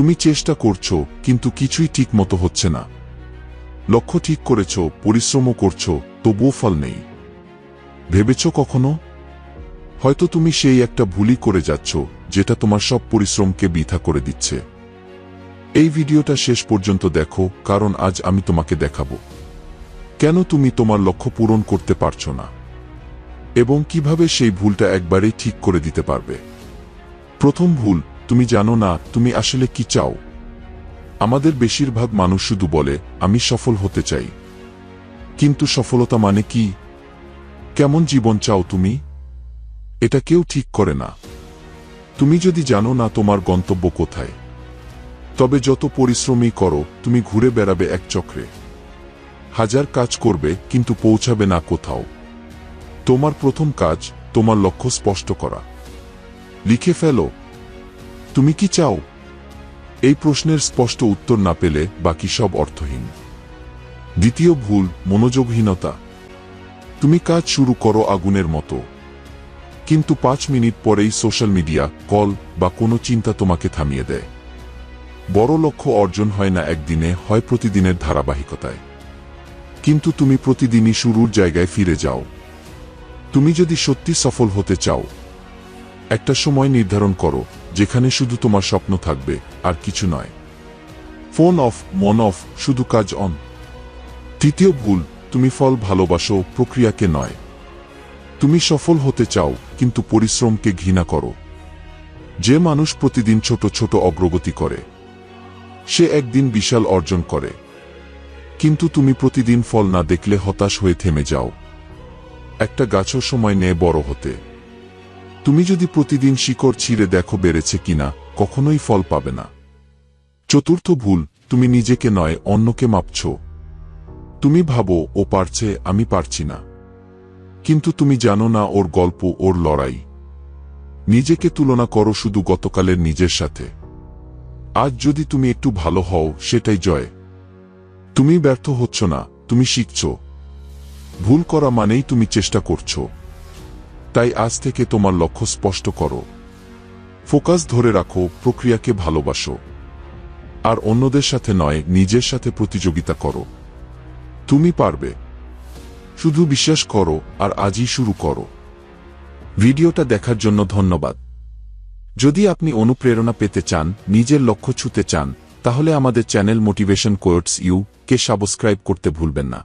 তুমি চেষ্টা করছো কিন্তু কিছুই ঠিক মতো হচ্ছে না। লক্ষ্য ঠিক করেছ, পরিশ্রমও করছো, তবুও ফল নেই। ভেবেছ কখনো? হয়তো তুমি সেই একটা ভুলই করে যাচ্ছ যেটা তোমার সব পরিশ্রমকে বৃথা করে দিচ্ছে। এই ভিডিওটা শেষ পর্যন্ত দেখো, কারণ আজ আমি তোমাকে দেখাবো কেন তুমি তোমার লক্ষ্য পূরণ করতে পারছো না এবং কিভাবে সেই ভুলটা একবারেই ঠিক করে দিতে পারবে। প্রথম ভুল, তুমি জানো না তুমি আসলে কি চাও। আমাদের বেশিরভাগ মানুষ শুধু বলে আমি সফল হতে চাই, কিন্তু সফলতা মানে কি? কেমন জীবন চাও তুমি? এটা কেউ ঠিক করে না। তুমি যদি জানো না তোমার গন্তব্য কোথায়, তবে যত পরিশ্রমই করো তুমি ঘুরে বেড়াবে এক চক্রে। হাজার কাজ করবে কিন্তু পৌঁছাবে না কোথাও। তোমার প্রথম কাজ তোমার লক্ষ্য স্পষ্ট করা। লিখে ফেলো, তুমি কি চাও? এই প্রশ্নের স্পষ্ট উত্তর না পেলে বাকি সব অর্থহীন। দ্বিতীয় ভুল, মনোযোগহীনতা। তুমি কাজ শুরু করো আগুনের মতো, কিন্তু 5 মিনিট পরেই সোশ্যাল মিডিয়া, কল বা কোনো চিন্তা তোমাকে থামিয়ে দেয়। বড় লক্ষ্য অর্জন হয় না একদিনে, হয় প্রতিদিনের ধারাবাহিকতায়। কিন্তু তুমি প্রতিদিনই শুরুর জায়গায় ফিরে যাও। তুমি যদি সত্যি সফল হতে চাও, একটা সময় নির্ধারণ করো যেখানে শুধু তোমার স্বপ্ন থাকবে আর কিছু নয়। ফোন অফ, মন অফ, শুধু কাজ অন। তৃতীয় ভুল, তুমি ফল ভালোবাসো, প্রক্রিয়াকে নয়। তুমি সফল হতে চাও কিন্তু পরিশ্রমকে ঘৃণা করো। যে মানুষ প্রতিদিন ছোট ছোট অগ্রগতি করে সে একদিন বিশাল অর্জন করে। কিন্তু তুমি প্রতিদিন ফল না দেখলে হতাশ হয়ে থেমে যাও। একটা গাছও সময় নেয় বড় হতে। তুমি যদি প্রতিদিন শিকড় ছিঁড়ে দেখো বেড়েছে কিনা, কখনোই ফল পাবে না। চতুর্থ ভুল, তুমি নিজেকে নয় অন্যকে মাপছ। তুমি ভাবো ও পারছে, আমি পারছি না। কিন্তু তুমি জানো না ওর গল্প, ওর লড়াই। নিজেকে তুলনা করো শুধু গতকালের নিজের সাথে। আজ যদি তুমি একটু ভালো হও সেটাই জয়। তুমি ব্যর্থ হচ্ছ না, তুমি শিখছ। ভুল করা মানেই তুমি চেষ্টা করছো। তাই আজ থেকে তোমার লক্ষ্য স্পষ্ট করো। ফোকাস ধরে রাখো, প্রক্রিয়াকে ভালোবাসো। আর অন্যদের সাথে নয়, নিজের সাথে প্রতিযোগিতা করো। তুমি পারবে। শুধু বিশ্বাস করো আর আজই শুরু করো। ভিডিওটা দেখার জন্য ধন্যবাদ। যদি আপনি অনুপ্রেরণা পেতে চান, নিজের লক্ষ্য ছুঁতে চান, তাহলে আমাদের চ্যানেল মোটিভেশন কোটস ইউ কে সাবস্ক্রাইব করতে ভুলবেন না।